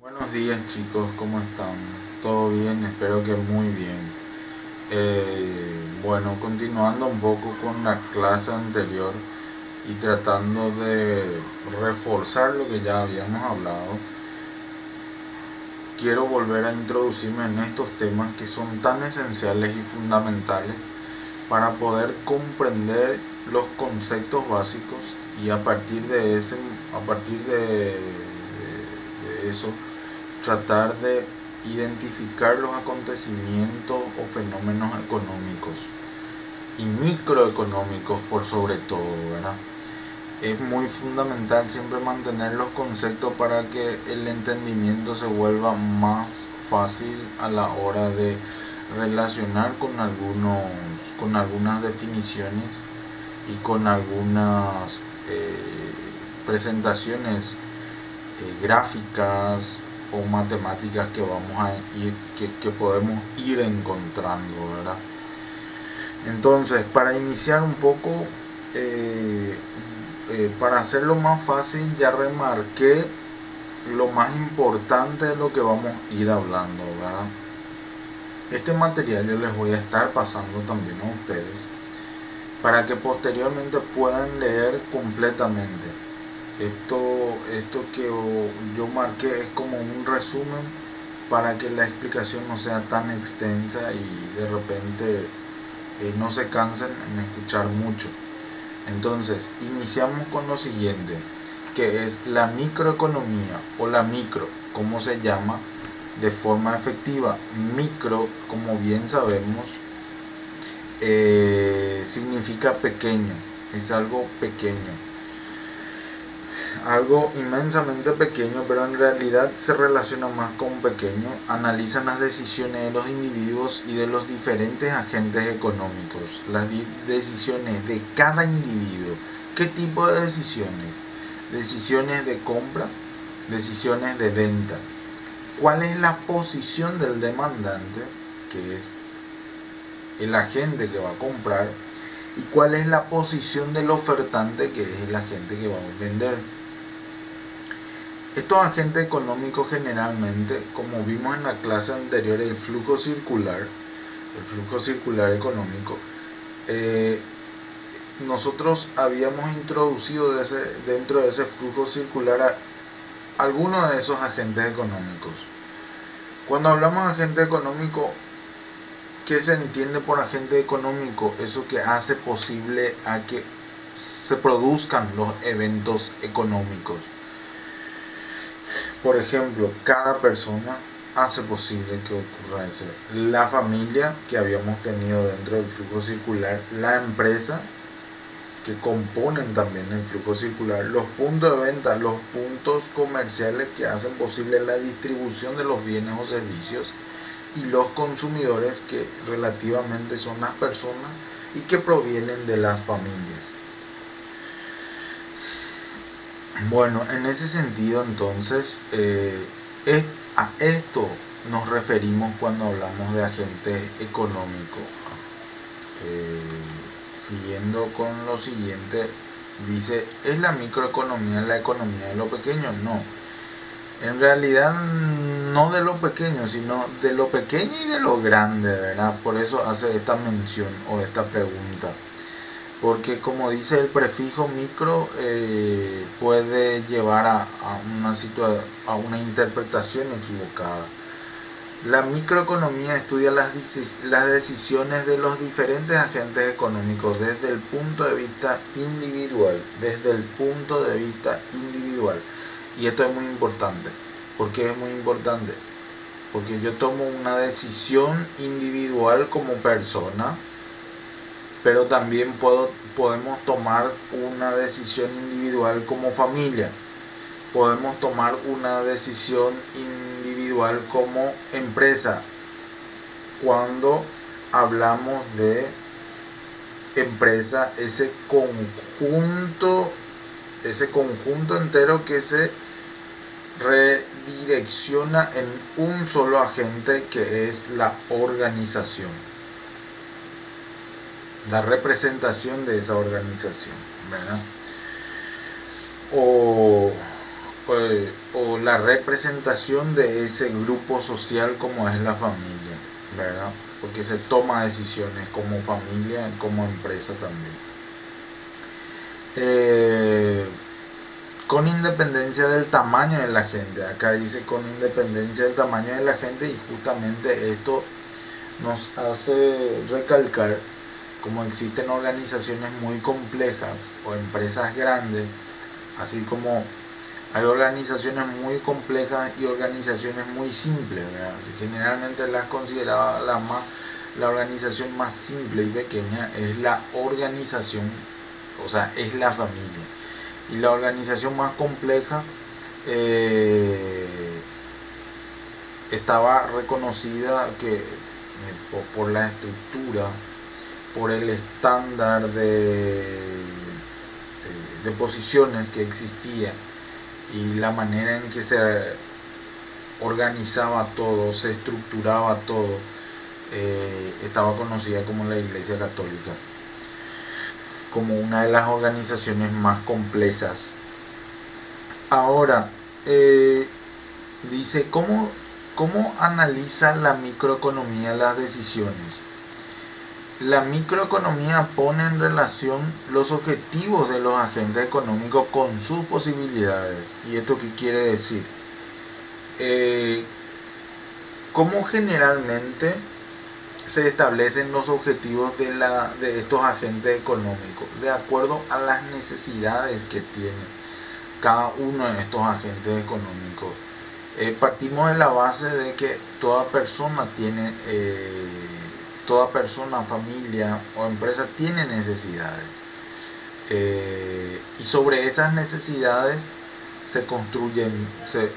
Buenos días chicos, ¿cómo están? ¿Todo bien? Espero que muy bien. Bueno, continuando un poco con la clase anterior y tratando de reforzar lo que ya habíamos hablado, quiero volver a introducirme en estos temas que son tan esenciales y fundamentales para poder comprender los conceptos básicos y a partir de eso tratar de identificar los acontecimientos o fenómenos económicos y microeconómicos por sobre todo, ¿verdad? Es muy fundamental siempre mantener los conceptos para que el entendimiento se vuelva más fácil a la hora de relacionar con algunas definiciones y con algunas presentaciones gráficas o matemáticas que vamos a ir que podemos ir encontrando, ¿verdad? Entonces, para iniciar un poco, eh, para hacerlo más fácil, ya remarqué lo más importante de lo que vamos a ir hablando, ¿verdad? Este material yo les voy a estar pasando también a ustedes para que posteriormente puedan leer completamente. Esto que yo marqué es como un resumen para que la explicación no sea tan extensa y de repente no se cansen en escuchar mucho. Entonces, iniciamos con lo siguiente, que es la microeconomía o la micro, como se llama de forma efectiva. Micro, como bien sabemos, significa pequeño, es algo pequeño, algo inmensamente pequeño, pero en realidad se relaciona más con pequeño. Analizan las decisiones de los individuos y de los diferentes agentes económicos, las decisiones de cada individuo. ¿Qué tipo de decisiones? Decisiones de compra, decisiones de venta. ¿Cuál es la posición del demandante, que es el agente que va a comprar? ¿Y cuál es la posición del ofertante, que es el agente que va a vender? Estos agentes económicos generalmente, como vimos en la clase anterior, el flujo circular económico, nosotros habíamos introducido dentro de ese flujo circular algunos de esos agentes económicos. Cuando hablamos de agente económico, ¿qué se entiende por agente económico? Eso que hace posible a que se produzcan los eventos económicos. Por ejemplo, cada persona hace posible que ocurra eso. La familia que habíamos tenido dentro del flujo circular, la empresa que componen también el flujo circular, los puntos de venta, los puntos comerciales que hacen posible la distribución de los bienes o servicios, y los consumidores, que relativamente son las personas y que provienen de las familias. Bueno, en ese sentido entonces, a esto nos referimos cuando hablamos de agente económico. Eh, Siguiendo con lo siguiente, dice, ¿es la microeconomía la economía de lo pequeño? No, en realidad no de lo pequeño, sino de lo pequeño y de lo grande, ¿verdad? Por eso hace esta mención o esta pregunta. Porque como dice el prefijo micro, puede llevar a una interpretación equivocada. La microeconomía estudia las decisiones de los diferentes agentes económicos desde el punto de vista individual, Y esto es muy importante. ¿Por qué es muy importante? Porque yo tomo una decisión individual como persona, pero también podemos tomar una decisión individual como familia. Podemos tomar una decisión individual como empresa. Cuando hablamos de empresa, ese conjunto entero que se redirecciona en un solo agente, que es la organización, la representación de esa organización, ¿verdad? O o la representación de ese grupo social como es la familia, ¿verdad? Porque se toma decisiones como familia y como empresa también. Con independencia del tamaño de la gente, acá dice con independencia del tamaño de la gente, y justamente esto nos hace recalcar cómo existen organizaciones muy complejas o empresas grandes, así como hay organizaciones muy complejas y organizaciones muy simples, ¿verdad? Así, generalmente las consideraba la organización más simple y pequeña es la organización, o sea, es la familia. Y la organización más compleja estaba reconocida que por la estructura, por el estándar de posiciones que existía y la manera en que se organizaba todo, se estructuraba todo, estaba conocida como la Iglesia Católica, como una de las organizaciones más complejas. Ahora, dice, ¿cómo analiza la microeconomía las decisiones? La microeconomía pone en relación los objetivos de los agentes económicos con sus posibilidades. ¿Y esto qué quiere decir? ¿Cómo generalmente se establecen los objetivos de estos agentes económicos? De acuerdo a las necesidades que tiene cada uno de estos agentes económicos. Partimos de la base de que toda persona, familia o empresa tiene necesidades, y sobre esas necesidades se construyen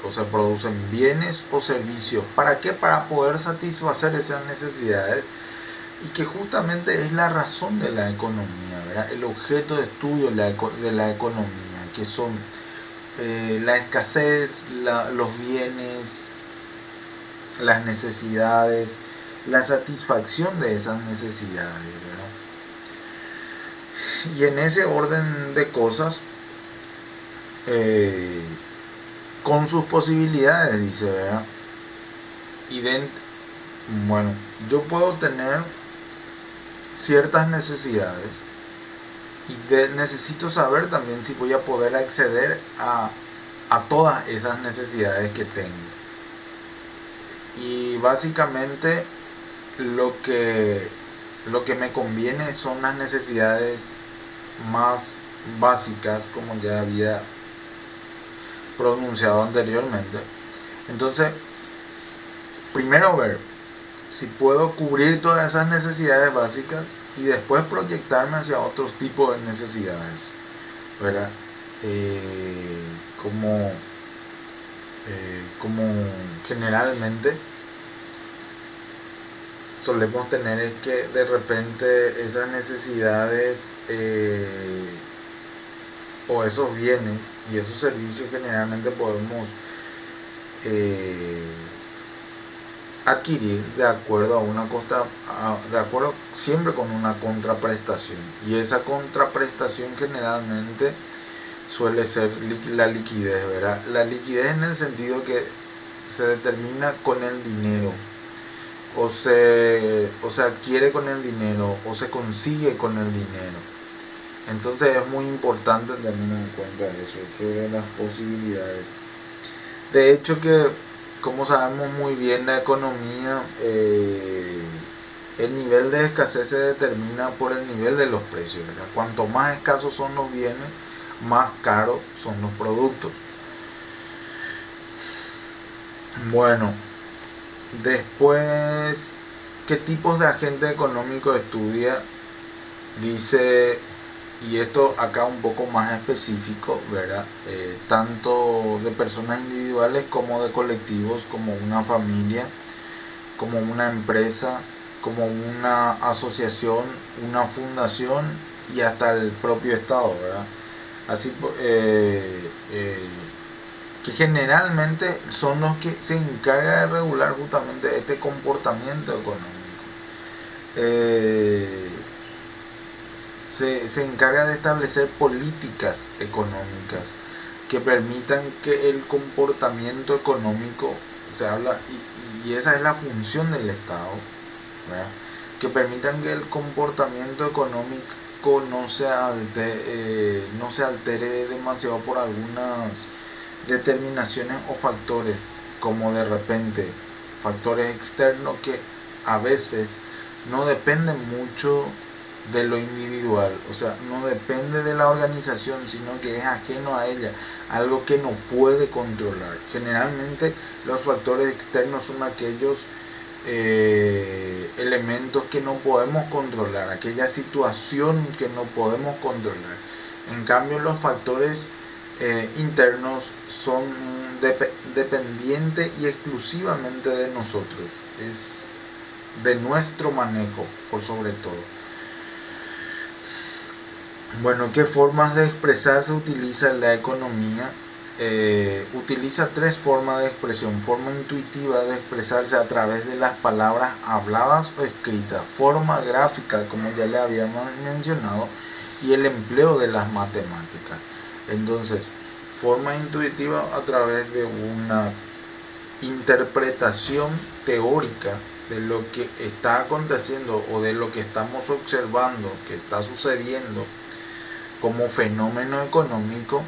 o se producen bienes o servicios. ¿Para qué? Para poder satisfacer esas necesidades, y que justamente es la razón de la economía, ¿verdad? El objeto de estudio de la economía, que son la escasez, los bienes, las necesidades, la satisfacción de esas necesidades, ¿verdad? Y en ese orden de cosas, con sus posibilidades, dice, ¿verdad? Bueno, yo puedo tener ciertas necesidades y necesito saber también si voy a poder acceder a todas esas necesidades que tengo. Y básicamente lo que me conviene son las necesidades más básicas, como ya había pronunciado anteriormente. Entonces, primero ver si puedo cubrir todas esas necesidades básicas y después proyectarme hacia otros tipos de necesidades, ¿verdad? Como generalmente solemos tener, es que de repente esas necesidades o esos bienes y esos servicios generalmente podemos adquirir de acuerdo a una de acuerdo siempre con una contraprestación, y esa contraprestación generalmente suele ser la liquidez, ¿verdad? La liquidez en el sentido que se determina con el dinero, o se adquiere con el dinero, o se consigue con el dinero. Entonces es muy importante tener en cuenta eso, sobre las posibilidades. De hecho, que como sabemos muy bien, la economía, el nivel de escasez se determina por el nivel de los precios, ¿verdad? Cuanto más escasos son los bienes, más caros son los productos. Bueno, después, ¿qué tipos de agente económico estudia? Dice, y esto acá un poco más específico, ¿verdad? Tanto de personas individuales como de colectivos, como una familia, como una empresa, como una asociación, una fundación y hasta el propio Estado, ¿verdad? Así, que generalmente son los que se encargan de regular justamente este comportamiento económico. Se encarga de establecer políticas económicas que permitan que el comportamiento económico se habla, y esa es la función del Estado, ¿verdad? Que permitan que el comportamiento económico no se altere demasiado por algunas determinaciones o factores, como de repente factores externos que a veces no dependen mucho de lo individual, o sea, no depende de la organización, sino que es ajeno a ella, algo que no puede controlar. Generalmente los factores externos son aquellos elementos que no podemos controlar, aquella situación que no podemos controlar. En cambio, los factores internos son dependientes y exclusivamente de nosotros, es de nuestro manejo por sobre todo. Bueno, ¿qué formas de expresarse utiliza la economía? Utiliza tres formas de expresión: forma intuitiva de expresarse a través de las palabras habladas o escritas, forma gráfica, como ya le habíamos mencionado, y el empleo de las matemáticas. Entonces, forma intuitiva a través de una interpretación teórica de lo que está aconteciendo o de lo que estamos observando que está sucediendo como fenómeno económico,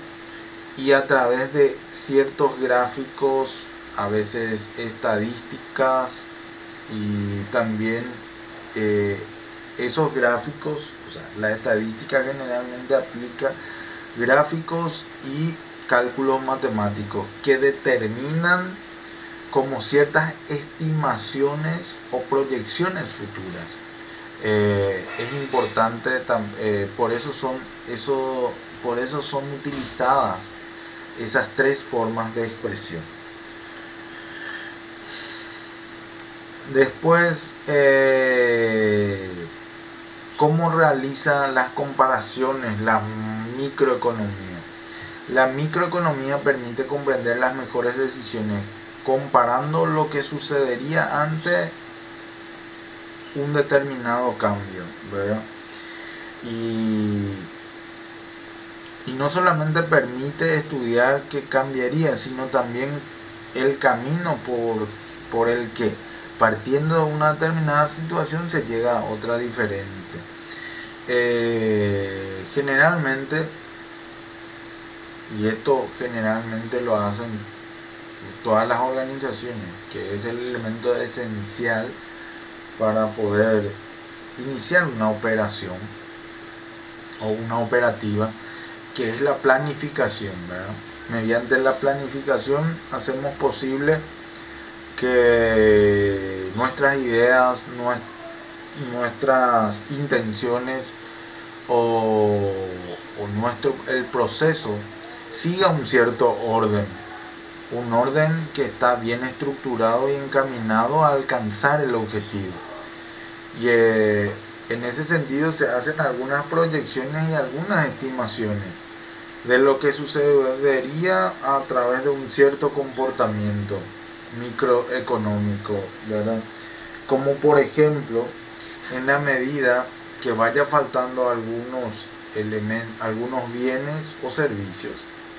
y a través de ciertos gráficos, a veces estadísticas, y también esos gráficos, o sea, la estadística generalmente aplica gráficos y cálculos matemáticos que determinan como ciertas estimaciones o proyecciones futuras. Es importante, por eso son utilizadas esas tres formas de expresión. Después, ¿cómo realiza las comparaciones la microeconomía? La microeconomía permite comprender las mejores decisiones comparando lo que sucedería ante un determinado cambio, ¿verdad? Y no solamente permite estudiar qué cambiaría, sino también el camino por el que, partiendo de una determinada situación, se llega a otra diferente. Generalmente, y esto generalmente lo hacen todas las organizaciones, que es el elemento esencial para poder iniciar una operación o una operativa, que es la planificación, ¿verdad? Mediante la planificación hacemos posible que nuestras ideas, nuestras intenciones o el proceso siga un cierto orden, un orden que está bien estructurado y encaminado a alcanzar el objetivo. Y en ese sentido se hacen algunas proyecciones y algunas estimaciones de lo que sucedería a través de un cierto comportamiento microeconómico, ¿verdad? Como por ejemplo, en la medida que vaya faltando algunos bienes o servicios,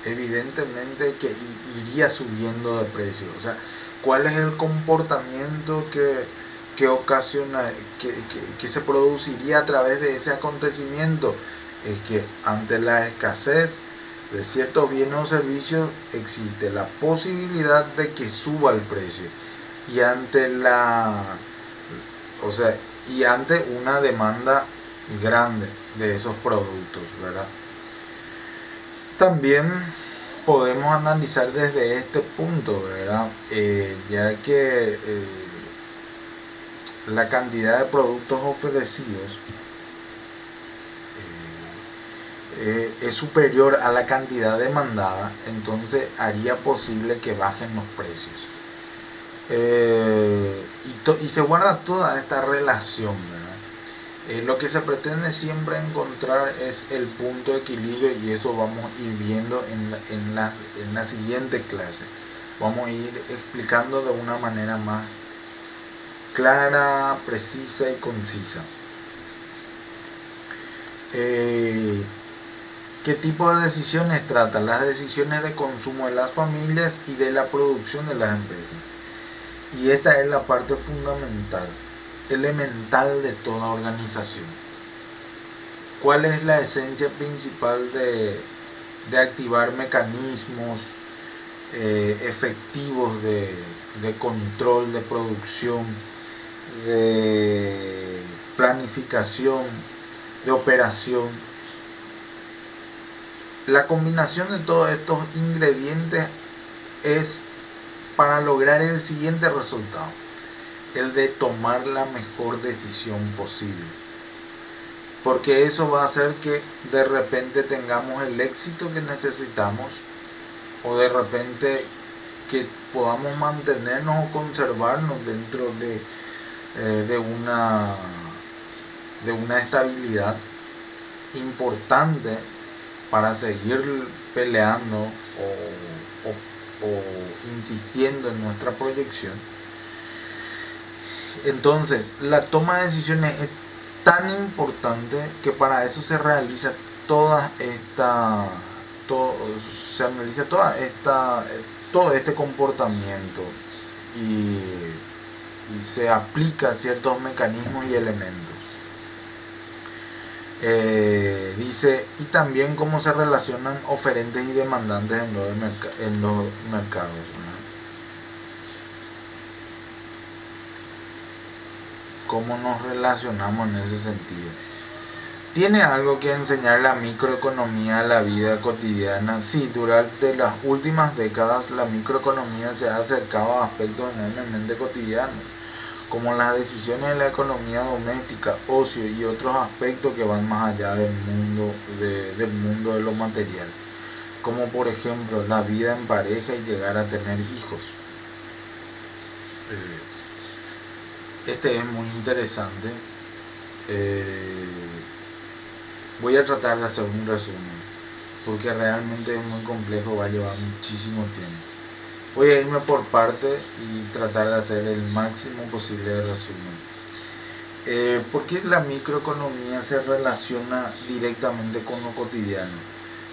evidentemente que iría subiendo de precio. O sea, ¿cuál es el comportamiento que ocasiona, que se produciría a través de ese acontecimiento? Es que ante la escasez de ciertos bienes o servicios existe la posibilidad de que suba el precio, y ante una demanda grande de esos productos, ¿verdad? También podemos analizar desde este punto, ¿verdad? Ya que la cantidad de productos ofrecidos es superior a la cantidad demandada, entonces haría posible que bajen los precios. Y se guarda toda esta relación, ¿verdad? Lo que se pretende siempre encontrar es el punto de equilibrio, y eso vamos a ir viendo en la siguiente clase. Vamos a ir explicando de una manera más clara, precisa y concisa. ¿Qué tipo de decisiones trata? Las decisiones de consumo de las familias y de la producción de las empresas. Y esta es la parte fundamental, elemental de toda organización. ¿Cuál es la esencia principal de activar mecanismos efectivos de control, de producción, de planificación, de operación? La combinación de todos estos ingredientes es para lograr el siguiente resultado, el de tomar la mejor decisión posible, porque eso va a hacer que de repente tengamos el éxito que necesitamos, o de repente que podamos mantenernos o conservarnos dentro de una estabilidad importante para seguir peleando o insistiendo en nuestra proyección. Entonces, la toma de decisiones es tan importante que para eso se realiza todo este comportamiento y se aplica ciertos mecanismos y elementos. Dice, y también cómo se relacionan oferentes y demandantes en los mercados, ¿verdad? Cómo nos relacionamos en ese sentido. ¿Tiene algo que enseñar la microeconomía a la vida cotidiana? Sí, durante las últimas décadas la microeconomía se ha acercado a aspectos enormemente cotidianos, como las decisiones de la economía doméstica, ocio y otros aspectos que van más allá del mundo de lo material, como por ejemplo la vida en pareja y llegar a tener hijos. Este es muy interesante. Voy a tratar de hacer un resumen, porque realmente es muy complejo, va a llevar muchísimo tiempo. Voy a irme por parte y tratar de hacer el máximo posible de resumen. ¿Por qué la microeconomía se relaciona directamente con lo cotidiano?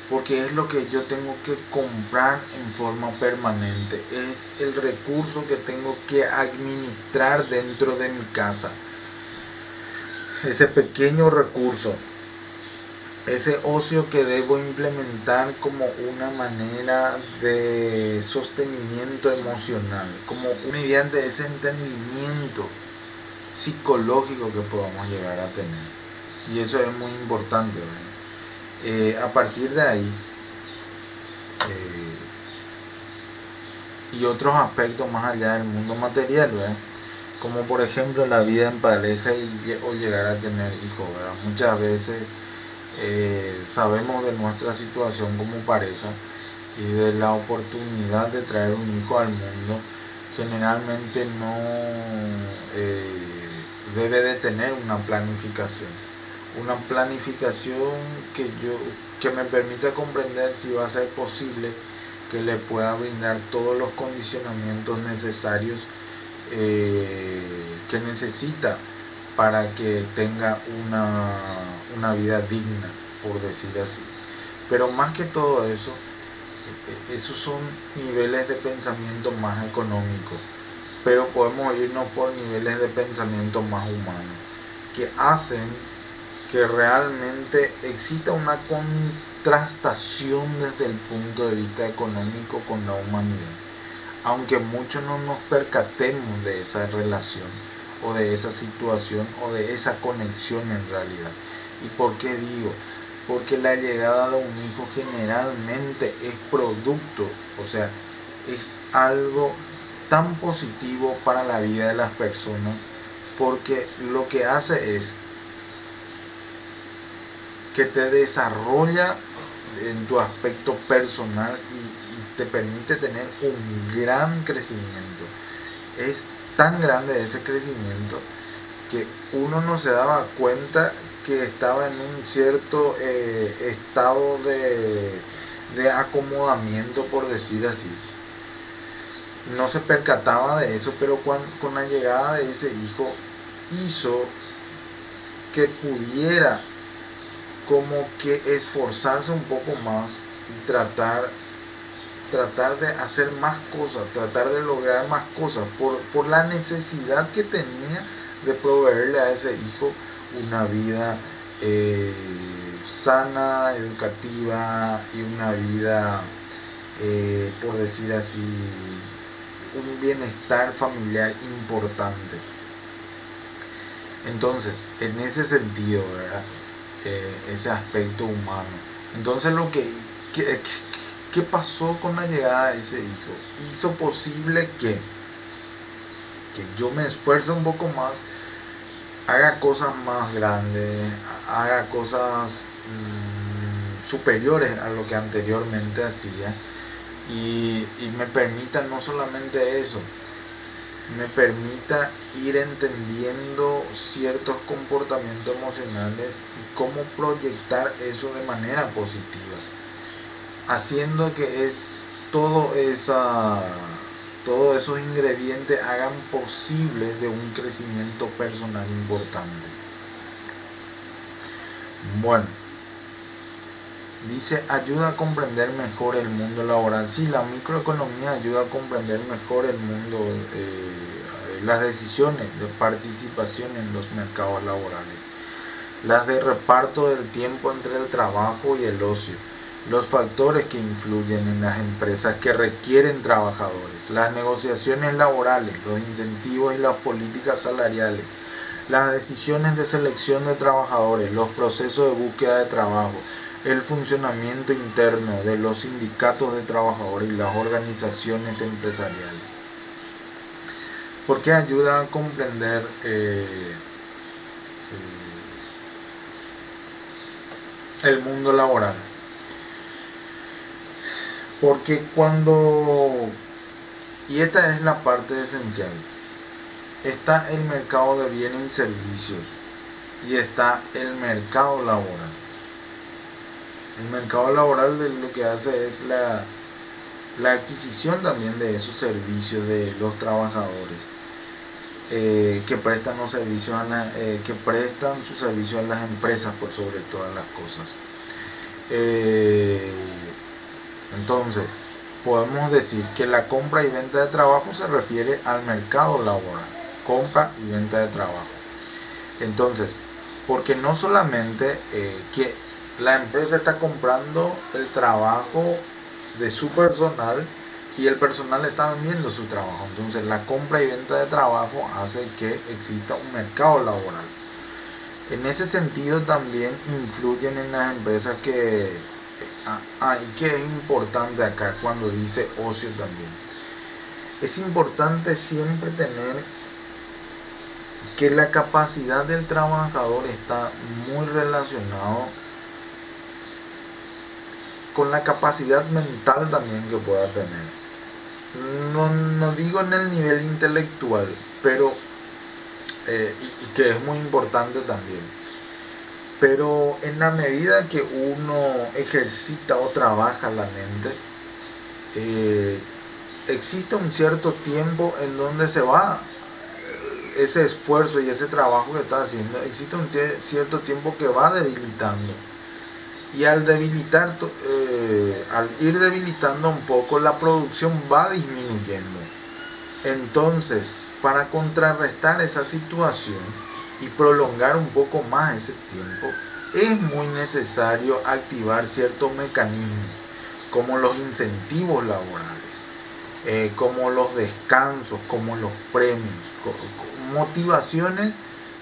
Porque es lo que yo tengo que comprar en forma permanente, es el recurso que tengo que administrar dentro de mi casa. Ese pequeño recurso, ese ocio que debo implementar como una manera de sostenimiento emocional, como mediante ese entendimiento psicológico que podamos llegar a tener. Y eso es muy importante, ¿verdad? A partir de ahí y otros aspectos más allá del mundo material, ¿verdad? Como por ejemplo la vida en pareja o llegar a tener hijos, ¿verdad? Muchas veces sabemos de nuestra situación como pareja y de la oportunidad de traer un hijo al mundo. Generalmente no debe de tener una planificación que me permita comprender si va a ser posible que le pueda brindar todos los condicionamientos necesarios que necesita para que tenga una vida digna, por decir así. Pero más que todo eso, esos son niveles de pensamiento más económicos, pero podemos irnos por niveles de pensamiento más humanos, que hacen que realmente exista una contrastación desde el punto de vista económico con la humanidad, aunque muchos no nos percatemos de esa relación o de esa situación o de esa conexión en realidad. ¿Y por qué digo? Porque la llegada de un hijo generalmente es producto, o sea, es algo tan positivo para la vida de las personas, porque lo que hace es que te desarrolla en tu aspecto personal y te permite tener un gran crecimiento. Es tan grande ese crecimiento que uno no se daba cuenta que estaba en un cierto estado de acomodamiento, por decir así. No se percataba de eso, pero con la llegada de ese hijo hizo que pudiera como que esforzarse un poco más y tratar de hacer más cosas, tratar de lograr más cosas por la necesidad que tenía de proveerle a ese hijo una vida sana, educativa y una vida, por decir así, un bienestar familiar importante. Entonces, en ese sentido, ¿verdad? Ese aspecto humano. Entonces, ¿qué pasó con la llegada de ese hijo? Hizo posible que yo me esfuerce un poco más, haga cosas más grandes, haga cosas superiores a lo que anteriormente hacía, y me permita no solamente eso, me permita ir entendiendo ciertos comportamientos emocionales y cómo proyectar eso de manera positiva, haciendo que todos esos ingredientes hagan posible de un crecimiento personal importante. Bueno, dice, ayuda a comprender mejor el mundo laboral. Sí, la microeconomía ayuda a comprender mejor el mundo, las decisiones de participación en los mercados laborales, las de reparto del tiempo entre el trabajo y el ocio, los factores que influyen en las empresas que requieren trabajadores, las negociaciones laborales, los incentivos y las políticas salariales, las decisiones de selección de trabajadores, los procesos de búsqueda de trabajo, el funcionamiento interno de los sindicatos de trabajadores y las organizaciones empresariales. Porque ayuda a comprender el mundo laboral. Porque y esta es la parte esencial, está el mercado de bienes y servicios y está el mercado laboral. El mercado laboral lo que hace es la adquisición también de esos servicios de los trabajadores que prestan los servicios que prestan sus servicios a las empresas por sobre todas las cosas. Entonces, podemos decir que la compra y venta de trabajo se refiere al mercado laboral, compra y venta de trabajo. Entonces, porque no solamente que la empresa está comprando el trabajo de su personal y el personal está vendiendo su trabajo, entonces la compra y venta de trabajo hace que exista un mercado laboral. En ese sentido también influyen en las empresas y que es importante acá cuando dice ocio también. Es importante siempre tener que la capacidad del trabajador está muy relacionado con la capacidad mental también que pueda tener. No digo en el nivel intelectual, pero y que es muy importante también. Pero en la medida que uno ejercita o trabaja la mente, existe un cierto tiempo en donde se va ese esfuerzo y ese trabajo que está haciendo, existe un cierto tiempo que va debilitando. Y al ir debilitando un poco, la producción va disminuyendo. Entonces, para contrarrestar esa situación y prolongar un poco más ese tiempo, es muy necesario activar ciertos mecanismos, como los incentivos laborales, como los descansos, como los premios, motivaciones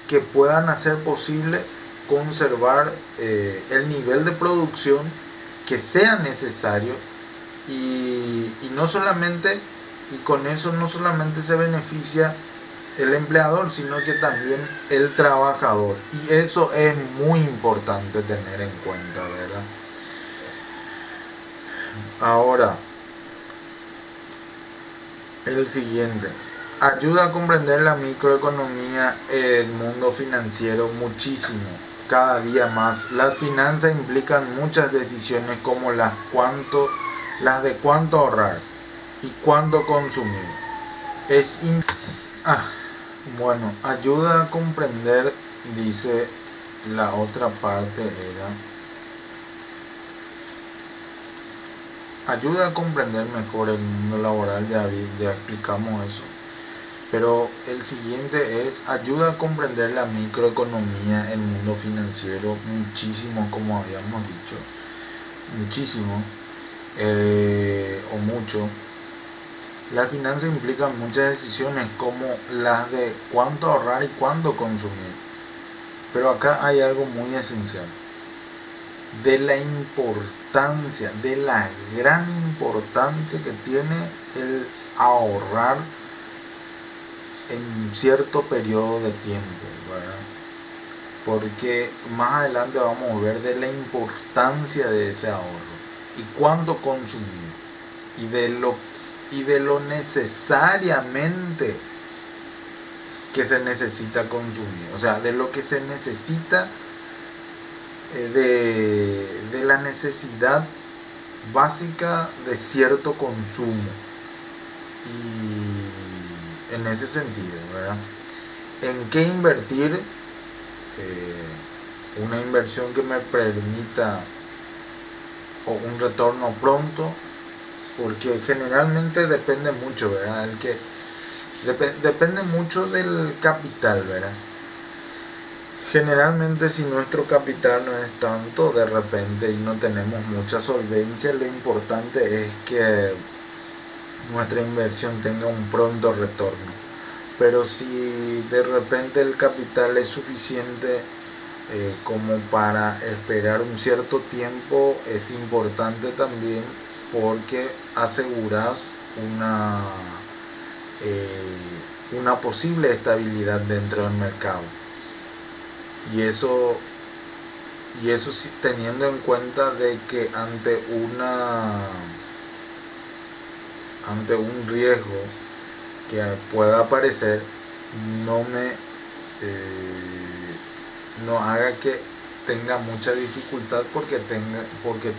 que puedan hacer posible conservar el nivel de producción que sea necesario, y no solamente, y con eso no solamente se beneficia el empleador, sino que también el trabajador, y eso es muy importante tener en cuenta, ¿verdad? Ahora, el siguiente: ayuda a comprender la microeconomía, el mundo financiero muchísimo, cada día más. Las finanzas implican muchas decisiones como las de cuánto ahorrar y cuánto consumir. Bueno, ayuda a comprender, dice la otra parte, era ayuda a comprender mejor el mundo laboral, ya explicamos eso. Pero el siguiente es, ayuda a comprender la microeconomía, el mundo financiero, muchísimo, como habíamos dicho, muchísimo, o mucho. La finanza implica muchas decisiones, como las de cuánto ahorrar y cuánto consumir. Pero acá hay algo muy esencial, de la importancia, de la gran importancia que tiene el ahorrar en cierto periodo de tiempo, ¿verdad? Porque más adelante vamos a ver de la importancia de ese ahorro y cuánto consumir y de lo necesariamente que se necesita consumir, o sea, de lo que se necesita, de la necesidad básica de cierto consumo. Y en ese sentido, ¿verdad? ¿En qué invertir? Una inversión que me permita o un retorno pronto, porque generalmente depende mucho, ¿verdad? Depende mucho del capital, ¿verdad? Generalmente si nuestro capital no es tanto, de repente, y no tenemos mucha solvencia, lo importante es que nuestra inversión tenga un pronto retorno. Pero si de repente el capital es suficiente como para esperar un cierto tiempo, es importante también, porque aseguras una posible estabilidad dentro del mercado. Y eso sí, teniendo en cuenta de que ante un riesgo que pueda aparecer, no haga que tenga mucha dificultad porque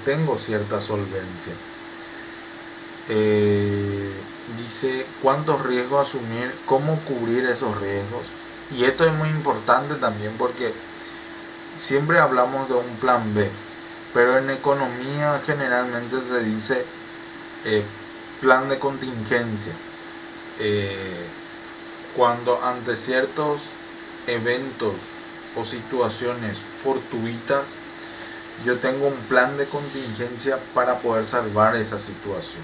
tengo cierta solvencia. Dice cuántos riesgos asumir, cómo cubrir esos riesgos. Y esto es muy importante también, porque siempre hablamos de un plan B, pero en economía generalmente se dice plan de contingencia. Cuando ante ciertos eventos o situaciones fortuitas, yo tengo un plan de contingencia para poder salvar esa situación.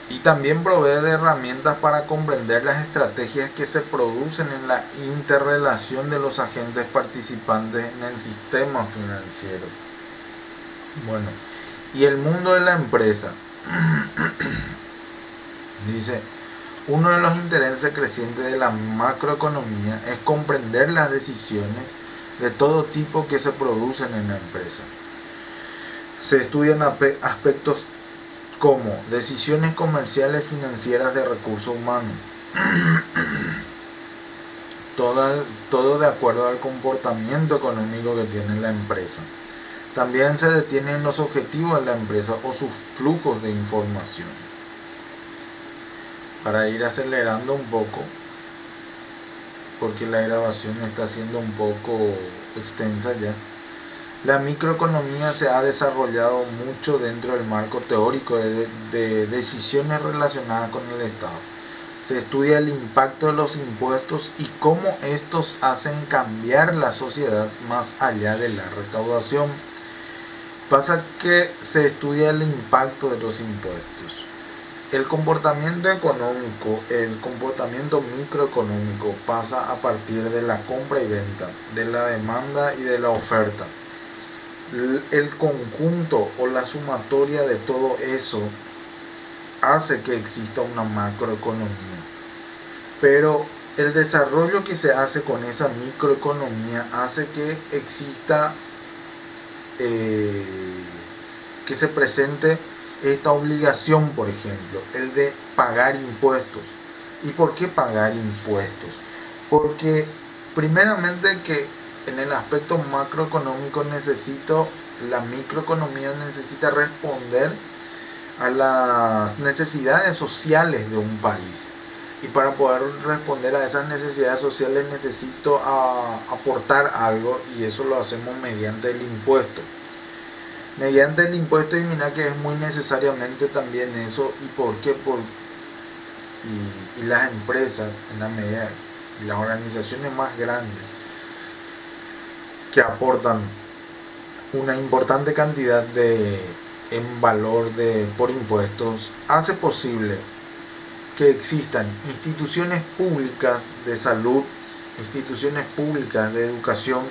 Y también provee de herramientas para comprender las estrategias que se producen en la interrelación de los agentes participantes en el sistema financiero. Bueno, y el mundo de la empresa. Dice, uno de los intereses crecientes de la macroeconomía es comprender las decisiones de todo tipo que se producen en la empresa. Se estudian aspectos como decisiones comerciales, financieras, de recursos humanos, todo de acuerdo al comportamiento económico que tiene la empresa. También se detienen los objetivos de la empresa o sus flujos de información. Para ir acelerando un poco, porque la grabación está siendo un poco extensa ya. La microeconomía se ha desarrollado mucho dentro del marco teórico de decisiones relacionadas con el Estado. Se estudia el impacto de los impuestos y cómo estos hacen cambiar la sociedad más allá de la recaudación. Pasa que se estudia el impacto de los impuestos. El comportamiento económico, el comportamiento microeconómico pasa a partir de la compra y venta, de la demanda y de la oferta. El conjunto o la sumatoria de todo eso hace que exista una macroeconomía. Pero el desarrollo que se hace con esa microeconomía hace que exista, que se presente esta obligación, por ejemplo, el de pagar impuestos. ¿Y por qué pagar impuestos? Porque primeramente que en el aspecto macroeconómico la microeconomía necesita responder a las necesidades sociales de un país. Y para poder responder a esas necesidades sociales necesito aportar algo, y eso lo hacemos mediante el impuesto. mediante el impuesto disminuir, que es muy necesariamente también eso. ¿Y por qué? Y las empresas, en la medida, y las organizaciones más grandes que aportan una importante cantidad en valor por impuestos, hace posible que existan instituciones públicas de salud, instituciones públicas de educación,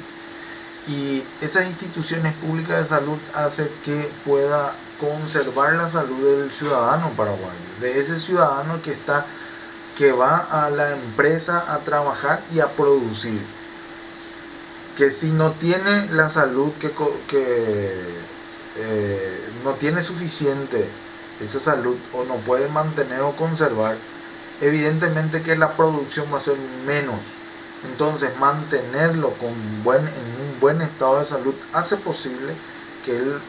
y esas instituciones públicas de salud hacen que pueda conservar la salud del ciudadano paraguayo, de ese ciudadano que va a la empresa a trabajar y a producir, que si no tiene la salud, no tiene suficiente esa salud, o no puede mantener o conservar, evidentemente que la producción va a ser menos. Entonces mantenerlo en un buen estado de salud hace posible que él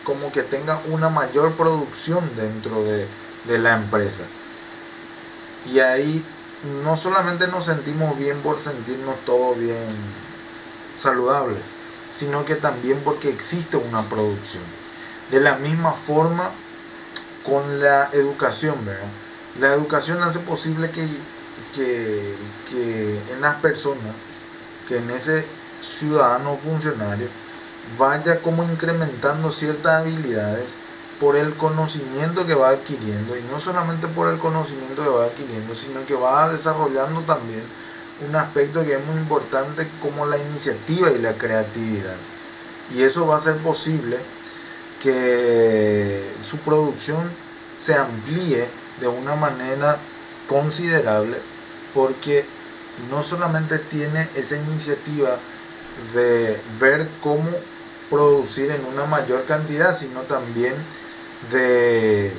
como que tenga una mayor producción dentro de la empresa. Y ahí no solamente nos sentimos bien por sentirnos todos bien saludables, sino que también porque existe una producción. De la misma forma con la educación, ¿verdad? La educación hace posible que en las personas, que en ese ciudadano funcionario vaya como incrementando ciertas habilidades por el conocimiento que va adquiriendo, y no solamente por el conocimiento que va adquiriendo, sino que va desarrollando también un aspecto que es muy importante, como la iniciativa y la creatividad, y eso va a hacer posible que su producción se amplíe de una manera considerable, porque no solamente tiene esa iniciativa de ver cómo producir en una mayor cantidad, sino también de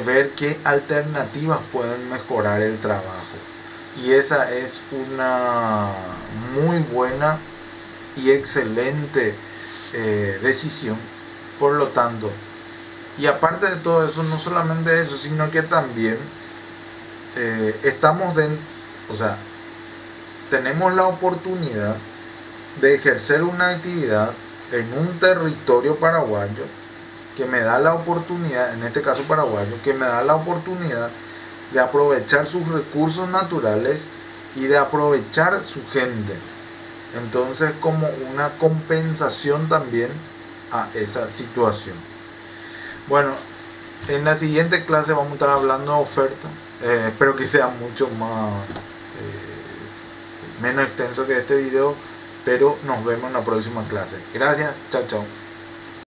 ver qué alternativas pueden mejorar el trabajo. Y esa es una muy buena y excelente decisión. Por lo tanto, y aparte de todo eso, no solamente eso, sino que también tenemos la oportunidad de ejercer una actividad en un territorio paraguayo que me da la oportunidad, en este caso paraguayo, que me da la oportunidad de aprovechar sus recursos naturales y de aprovechar su gente. Entonces, como una compensación también a esa situación. Bueno, en la siguiente clase vamos a estar hablando de oferta. Espero que sea mucho menos extenso que este video, pero nos vemos en la próxima clase. Gracias, chao, chao.